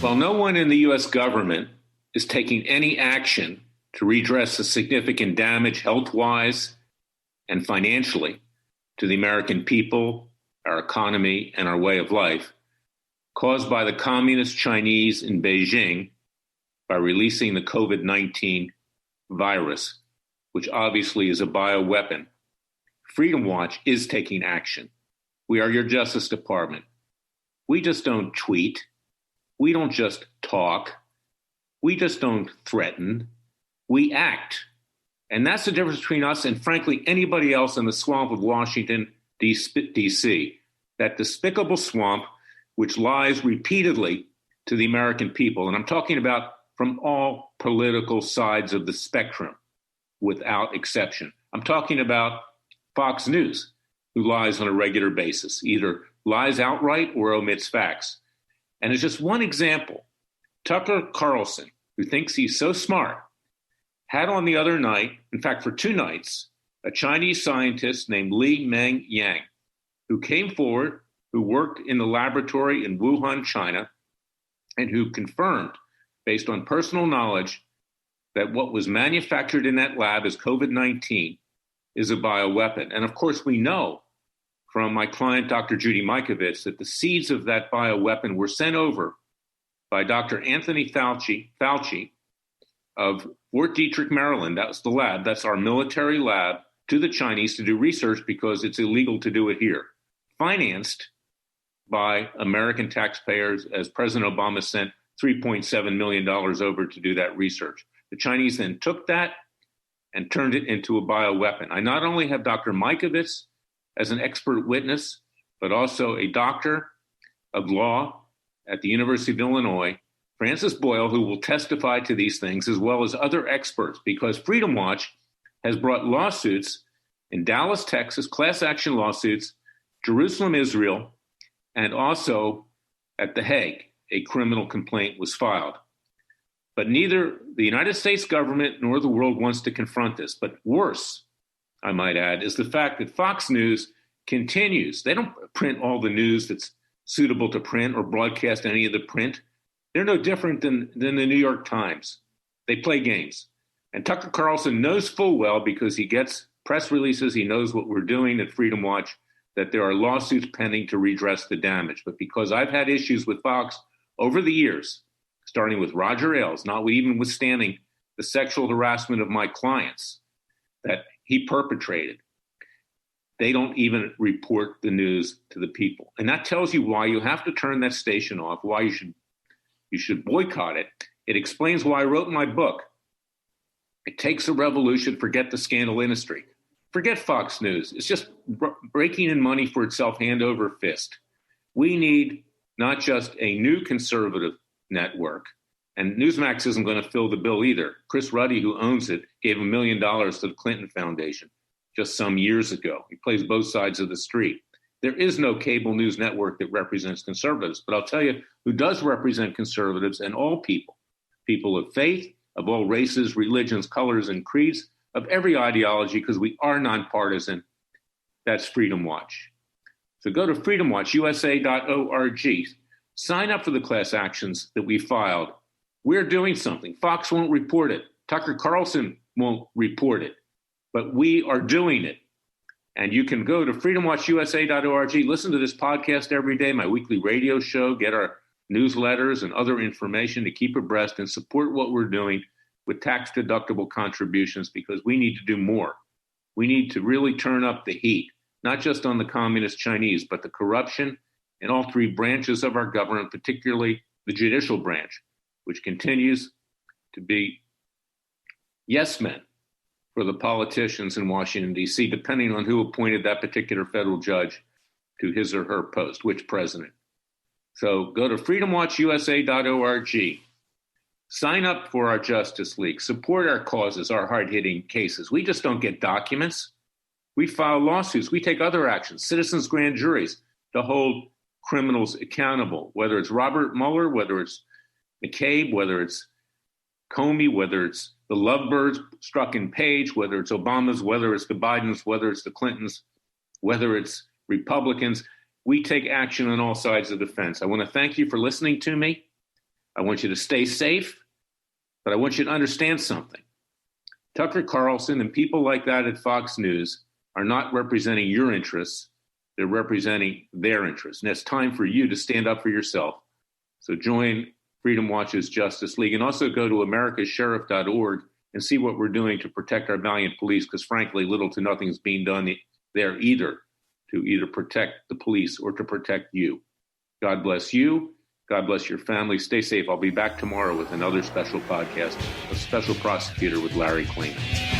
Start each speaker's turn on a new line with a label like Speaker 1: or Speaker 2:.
Speaker 1: While no one in the U.S. government is taking any action to redress the significant damage health-wise and financially to the American people, our economy, and our way of life caused by the communist Chinese in Beijing by releasing the COVID-19 virus, which obviously is a bioweapon, Freedom Watch is taking action. We are your Justice Department. We just don't tweet. We don't just talk. We just don't threaten. We act. And that's the difference between us and, frankly, anybody else in the swamp of Washington, D.C., that despicable swamp which lies repeatedly to the American people. And I'm talking about from all political sides of the spectrum, without exception. I'm talking about Fox News, who lies on a regular basis, either lies outright or omits facts. And as just one example, Tucker Carlson, who thinks he's so smart, had on the other night, in fact, for 2 nights, a Chinese scientist named Li Meng Yang, who came forward, who worked in the laboratory in Wuhan, China, and who confirmed, based on personal knowledge, that what was manufactured in that lab as COVID-19 is a bioweapon. And of course, we know from my client, Dr. Judy Mikovits, that the seeds of that bioweapon were sent over by Dr. Anthony Fauci of Fort Detrick, Maryland. That's the lab. That's our military lab, to the Chinese to do research because it's illegal to do it here. Financed by American taxpayers, as President Obama sent $3.7 million over to do that research. The Chinese then took that and turned it into a bioweapon. I not only have Dr. Mikovits as an expert witness, but also a doctor of law at the University of Illinois, Francis Boyle, who will testify to these things, as well as other experts, because Freedom Watch has brought lawsuits in Dallas, Texas, class action lawsuits, Jerusalem, Israel, and also at The Hague, a criminal complaint was filed. But neither the United States government nor the world wants to confront this. But worse, I might add, is the fact that Fox News continues. They don't print all the news that's suitable to print or broadcast any of the print. They're no different than the New York Times. They play games. And Tucker Carlson knows full well, because he gets press releases, he knows what we're doing at Freedom Watch, that there are lawsuits pending to redress the damage. But because I've had issues with Fox over the years, starting with Roger Ailes, notwithstanding the sexual harassment of my clients that he perpetrated, they don't even report the news to the people. And that tells you why you have to turn that station off, why you should boycott it. It explains why I wrote in my book, it takes a revolution, forget the scandal industry. Forget Fox News. It's just breaking in money for itself hand over fist. We need not just a new conservative network, and Newsmax isn't going to fill the bill either. Chris Ruddy, who owns it, gave $1 million to the Clinton Foundation just some years ago. He plays both sides of the street. There is no cable news network that represents conservatives, but I'll tell you who does represent conservatives and all people, people of faith, of all races, religions, colors, and creeds, of every ideology, because we are nonpartisan. That's Freedom Watch. So go to freedomwatchusa.org. Sign up for the class actions that we filed. We're doing something. Fox won't report it. Tucker Carlson won't report it. But we are doing it. And you can go to freedomwatchusa.org, listen to this podcast every day, my weekly radio show, get our newsletters and other information to keep abreast and support what we're doing with tax-deductible contributions, because we need to do more. We need to really turn up the heat, not just on the communist Chinese, but the corruption in all 3 branches of our government, particularly the judicial branch, which continues to be yes men for the politicians in Washington, D.C., depending on who appointed that particular federal judge to his or her post, which president. So go to freedomwatchusa.org. Sign up for our Justice League. Support our causes, our hard-hitting cases. We just don't get documents. We file lawsuits. We take other actions, citizens' grand juries, to hold criminals accountable, whether it's Robert Mueller, whether it's McCabe, whether it's Comey, whether it's the lovebirds struck in Page, whether it's Obama's, whether it's the Bidens, whether it's the Clintons, whether it's Republicans. We take action on all sides of the fence. I want to thank you for listening to me. I want you to stay safe, but I want you to understand something. Tucker Carlson and people like that at Fox News are not representing your interests. They're representing their interests. And it's time for you to stand up for yourself. So join Freedom Watch's Justice League and also go to americasheriff.org and see what we're doing to protect our valiant police, because frankly, little to nothing is being done there either to either protect the police or to protect you. God bless you. God bless your family. Stay safe. I'll be back tomorrow with another special podcast, A Special Prosecutor with Larry Klayman.